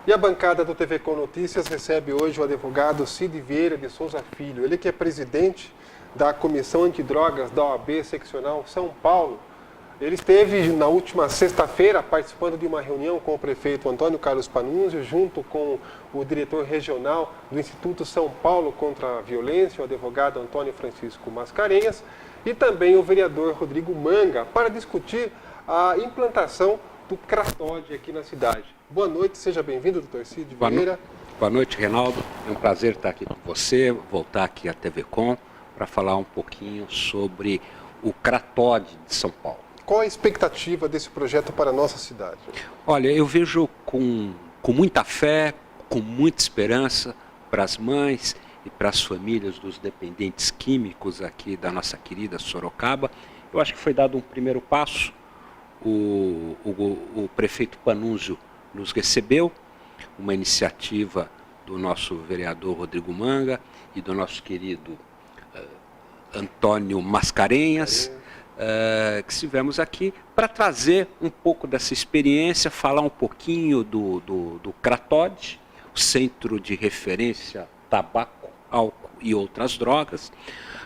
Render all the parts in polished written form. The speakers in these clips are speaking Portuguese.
E a bancada do TV Com Notícias recebe hoje o advogado Cid Vieira de Souza Filho. Ele que é presidente da Comissão Antidrogas da OAB Seccional São Paulo. Ele esteve na última sexta-feira participando de uma reunião com o prefeito Antônio Carlos Panunzio, junto com o diretor regional do Instituto São Paulo contra a Violência, o advogado Antônio Francisco Mascarenhas, e também o vereador Rodrigo Manga, para discutir a implantação do Cratode aqui na cidade. Boa noite, seja bem-vindo, doutor Cid Vieira. Boa noite, Reinaldo. É um prazer estar aqui com você, voltar aqui à TV Com, para falar um pouquinho sobre o Cratode de São Paulo. Qual a expectativa desse projeto para a nossa cidade? Olha, eu vejo com muita fé, com muita esperança para as mães e para as famílias dos dependentes químicos aqui da nossa querida Sorocaba. Eu acho que foi dado um primeiro passo. O prefeito Panunzio nos recebeu, uma iniciativa do nosso vereador Rodrigo Manga e do nosso querido Antônio Mascarenhas, que estivemos aqui para trazer um pouco dessa experiência, falar um pouquinho do Cratode, o Centro de Referência Tabaco, Álcool e Outras Drogas,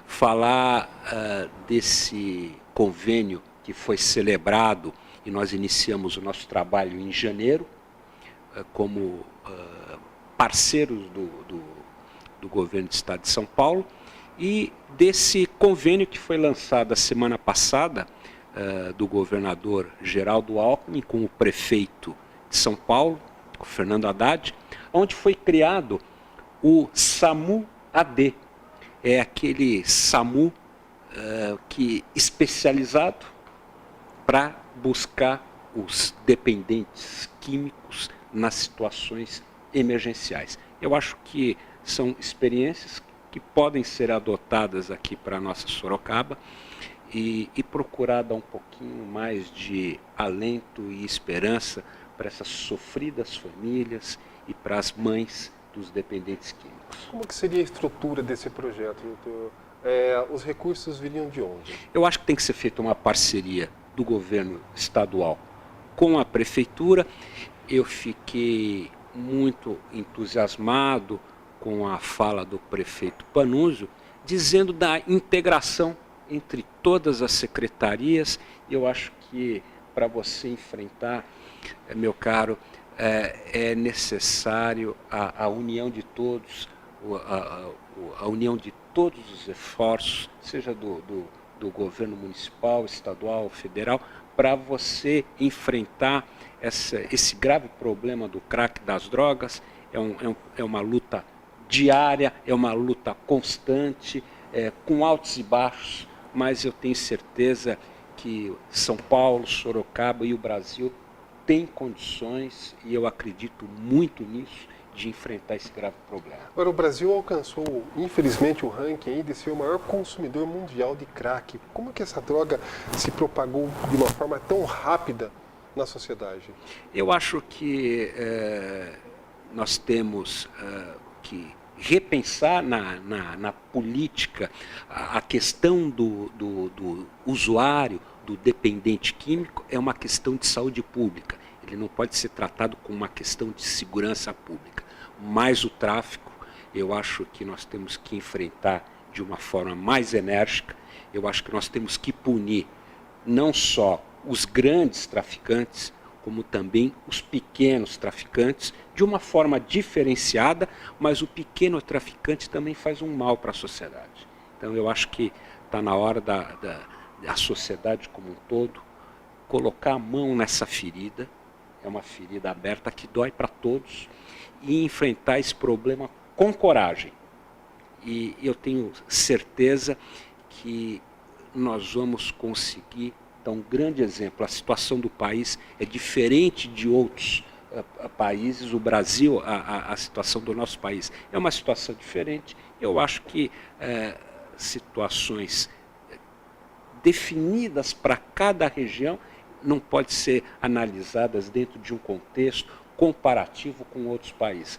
falar desse convênio que foi celebrado e nós iniciamos o nosso trabalho em janeiro, como parceiros do governo do Estado de São Paulo, e desse convênio que foi lançado a semana passada do governador Geraldo Alckmin com o prefeito de São Paulo, o Fernando Haddad, onde foi criado o SAMU-AD. É aquele SAMU especializado para buscar os dependentes químicos nas situações emergenciais. Eu acho que são experiências que podem ser adotadas aqui para a nossa Sorocaba e procurar dar um pouquinho mais de alento e esperança para essas sofridas famílias e para as mães dos dependentes químicos. Como que seria a estrutura desse projeto, doutor? Os recursos viriam de onde? Eu acho que tem que ser feita uma parceria do governo estadual com a prefeitura. Eu fiquei muito entusiasmado com a fala do prefeito Panunzio, dizendo da integração entre todas as secretarias. Eu acho que para você enfrentar, meu caro, é necessário a união de todos, a união de todos os esforços, seja do governo municipal, estadual, federal, para você enfrentar esse grave problema do crack das drogas. É uma luta diária, é uma luta constante, com altos e baixos, mas eu tenho certeza que São Paulo, Sorocaba e o Brasil têm condições, e eu acredito muito nisso, de enfrentar esse grave problema. Agora, o Brasil alcançou, infelizmente, o ranking de ser o maior consumidor mundial de crack. Como que essa droga se propagou de uma forma tão rápida na sociedade? Eu acho que nós temos que repensar na política a questão do usuário, do dependente químico. É uma questão de saúde pública. Ele não pode ser tratado como uma questão de segurança pública. Mas o tráfico, eu acho que nós temos que enfrentar de uma forma mais enérgica. Eu acho que nós temos que punir não só os grandes traficantes, como também os pequenos traficantes, de uma forma diferenciada, mas o pequeno traficante também faz um mal para a sociedade. Então eu acho que está na hora da sociedade como um todo colocar a mão nessa ferida. É uma ferida aberta que dói para todos, e enfrentar esse problema com coragem. E eu tenho certeza que nós vamos conseguir dar um grande exemplo. A situação do país é diferente de outros países. O Brasil, a situação do nosso país é uma situação diferente. Eu acho que situações definidas para cada região não podem ser analisadas dentro de um contexto comparativo com outros países.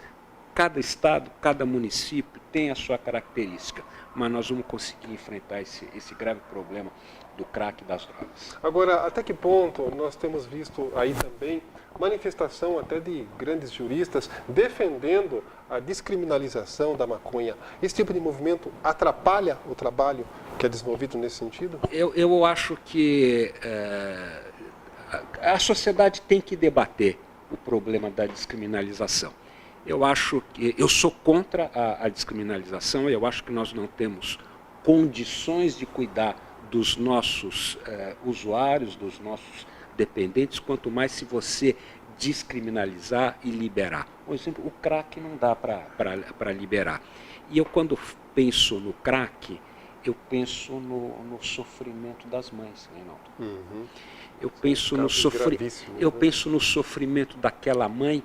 Cada estado, cada município tem a sua característica, mas nós vamos conseguir enfrentar esse grave problema do crack e das drogas. Agora, até que ponto nós temos visto aí também manifestação até de grandes juristas defendendo a descriminalização da maconha? Esse tipo de movimento atrapalha o trabalho que é desenvolvido nesse sentido? Eu acho que a sociedade tem que debater o problema da descriminalização. Eu sou contra a descriminalização, eu acho que nós não temos condições de cuidar dos nossos usuários, dos nossos dependentes, quanto mais se você descriminalizar e liberar. Por exemplo, o crack não dá para liberar. E eu, quando penso no crack, eu penso no sofrimento das mães, Reinaldo. Uhum. Eu penso no sofrimento daquela mãe,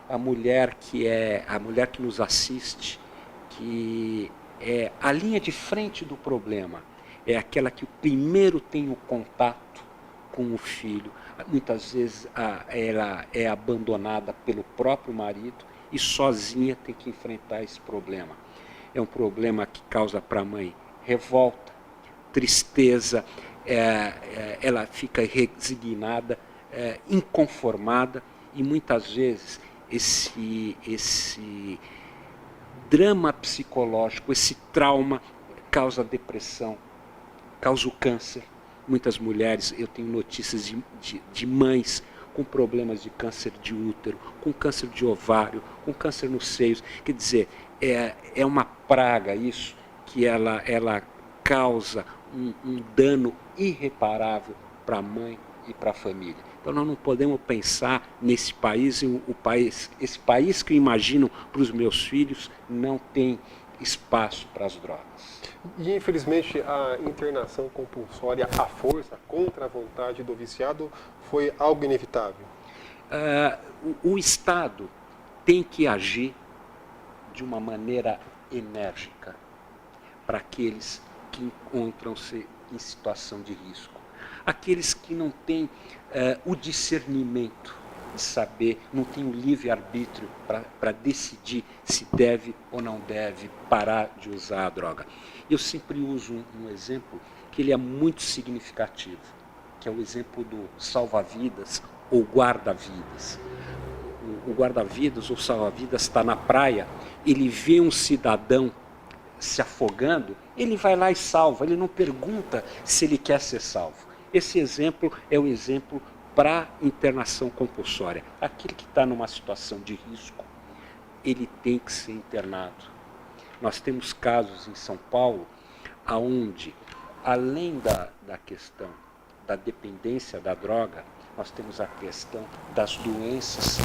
a mulher que nos assiste, que é a linha de frente do problema, é aquela que primeiro tem o contato com o filho. Muitas vezes ela é abandonada pelo próprio marido e sozinha tem que enfrentar esse problema. É um problema que causa para a mãe revolta, tristeza, ela fica resignada, inconformada, e muitas vezes esse drama psicológico, esse trauma causa depressão, causa o câncer. Muitas mulheres, eu tenho notícias de mães com problemas de câncer de útero, com câncer de ovário, com câncer nos seios. Quer dizer, é uma praga isso, que ela causa um dano irreparável para a mãe e para a família. Então nós não podemos pensar nesse país, esse país que eu imagino para os meus filhos não tem espaço para as drogas. E infelizmente a internação compulsória à força, contra a vontade do viciado, foi algo inevitável. O Estado tem que agir de uma maneira enérgica para aqueles que encontram-se em situação de risco. Aqueles que não têm o discernimento de saber, não têm o livre-arbítrio para decidir se deve ou não deve parar de usar a droga. Eu sempre uso um exemplo que ele é muito significativo, que é o exemplo do salva-vidas ou guarda-vidas. O guarda-vidas ou salva-vidas está na praia, ele vê um cidadão se afogando, ele vai lá e salva, ele não pergunta se ele quer ser salvo. Esse exemplo é o exemplo para internação compulsória. Aquele que está numa situação de risco, ele tem que ser internado. Nós temos casos em São Paulo, onde, além da questão da dependência da droga, nós temos a questão das doenças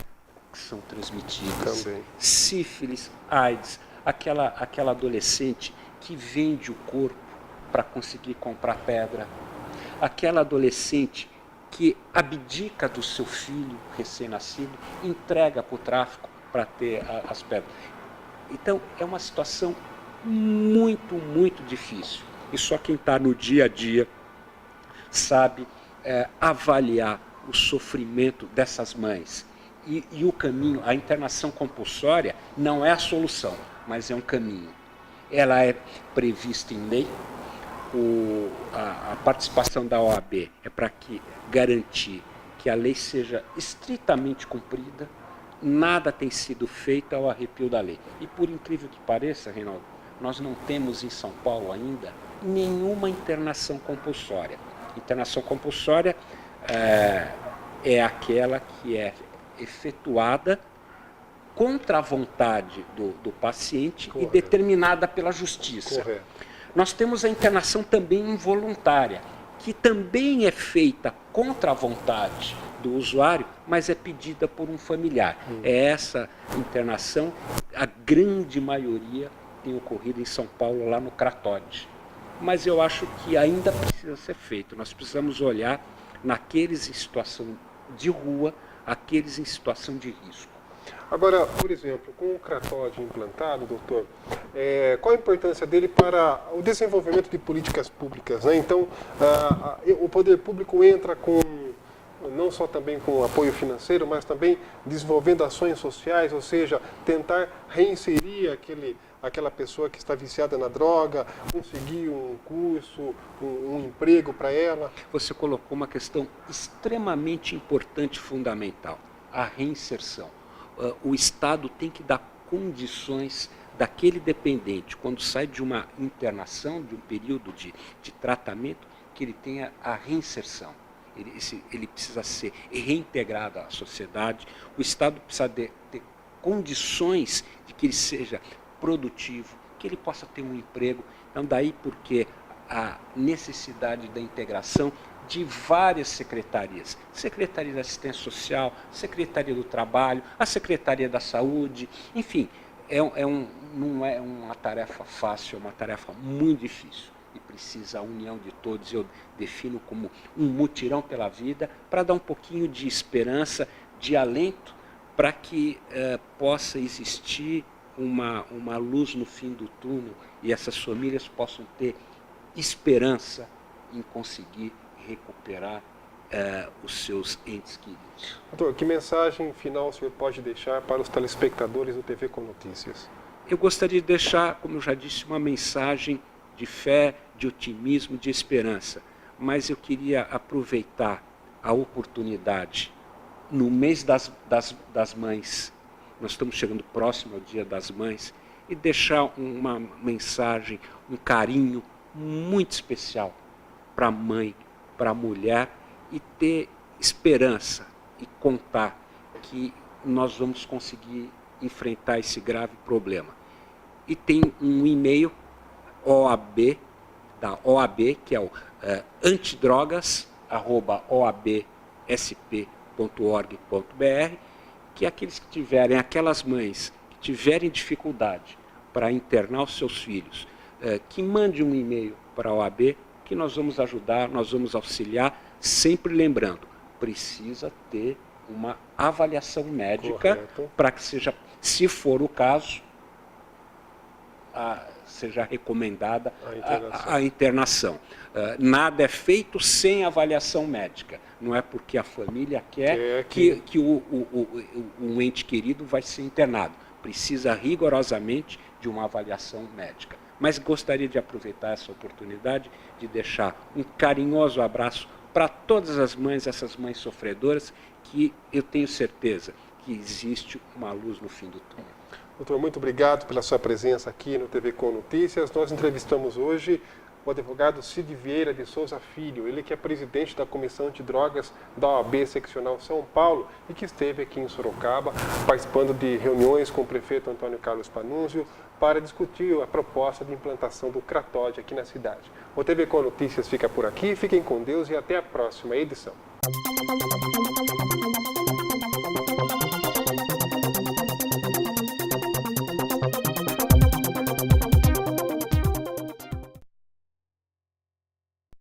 que são transmitidas. Também. Sífilis, AIDS, aquela adolescente que vende o corpo para conseguir comprar pedra, aquela adolescente que abdica do seu filho recém-nascido, entrega para o tráfico para ter as pedras. Então, é uma situação muito, muito difícil. E só quem está no dia a dia sabe avaliar o sofrimento dessas mães. E o caminho, a internação compulsória não é a solução, mas é um caminho. Ela é prevista em lei. A participação da OAB é para garantir que a lei seja estritamente cumprida. Nada tem sido feito ao arrepio da lei. E por incrível que pareça, Reinaldo, nós não temos em São Paulo ainda nenhuma internação compulsória. Internação compulsória é aquela que é efetuada contra a vontade do paciente. Correto. E determinada pela justiça. Correto. Nós temos a internação também involuntária, que também é feita contra a vontade do usuário, mas é pedida por um familiar. É essa internação, a grande maioria tem ocorrido em São Paulo, lá no Cratóide. Mas eu acho que ainda precisa ser feito. Nós precisamos olhar naqueles em situação de rua, aqueles em situação de risco. Agora, por exemplo, com o Cratóide implantado, doutor, qual a importância dele para o desenvolvimento de políticas públicas, né? Então, o poder público entra com não só também com apoio financeiro, mas também desenvolvendo ações sociais, ou seja, tentar reinserir aquela pessoa que está viciada na droga, conseguir um curso, um emprego para ela? Você colocou uma questão extremamente importante e fundamental, a reinserção. O Estado tem que dar condições daquele dependente, quando sai de uma internação, de um período de tratamento, que ele tenha a reinserção. Ele precisa ser reintegrado à sociedade, o Estado precisa ter condições de que ele seja produtivo, que ele possa ter um emprego. Então, daí porque a necessidade da integração de várias secretarias, Secretaria da Assistência Social, Secretaria do Trabalho, a Secretaria da Saúde, enfim, não é uma tarefa fácil, é uma tarefa muito difícil e precisa a união de todos. Eu defino como um mutirão pela vida para dar um pouquinho de esperança, de alento, para que possa existir uma luz no fim do túnel e essas famílias possam ter esperança em conseguir recuperar os seus entes queridos. Doutor, que mensagem final o senhor pode deixar para os telespectadores do TV Com Notícias? Eu gostaria de deixar, como eu já disse, uma mensagem de fé, de otimismo, de esperança. Mas eu queria aproveitar a oportunidade, no mês das mães, nós estamos chegando próximo ao Dia das Mães, e deixar uma mensagem, um carinho muito especial para a mãe, para a mulher, e ter esperança e contar que nós vamos conseguir enfrentar esse grave problema. E tem um e-mail OAB, da OAB, que é o antidrogas@oabsp.org.br, que aqueles que tiverem, aquelas mães que tiverem dificuldade para internar os seus filhos, que mandem um e-mail para a OAB, que nós vamos ajudar, nós vamos auxiliar, sempre lembrando, precisa ter uma avaliação médica para que seja, se for o caso, seja recomendada a internação. Nada é feito sem avaliação médica. Não é porque a família quer que um ente querido vai ser internado. Precisa rigorosamente de uma avaliação médica. Mas gostaria de aproveitar essa oportunidade de deixar um carinhoso abraço para todas as mães, essas mães sofredoras, que eu tenho certeza que existe uma luz no fim do túnel. Doutor, muito obrigado pela sua presença aqui no TV Com Notícias. Nós entrevistamos hoje o advogado Cid Vieira de Souza Filho, ele que é presidente da Comissão Antidrogas da OAB Seccional São Paulo e que esteve aqui em Sorocaba participando de reuniões com o prefeito Antônio Carlos Panunzio para discutir a proposta de implantação do Kratódi aqui na cidade. O TV Com Notícias fica por aqui, fiquem com Deus e até a próxima edição.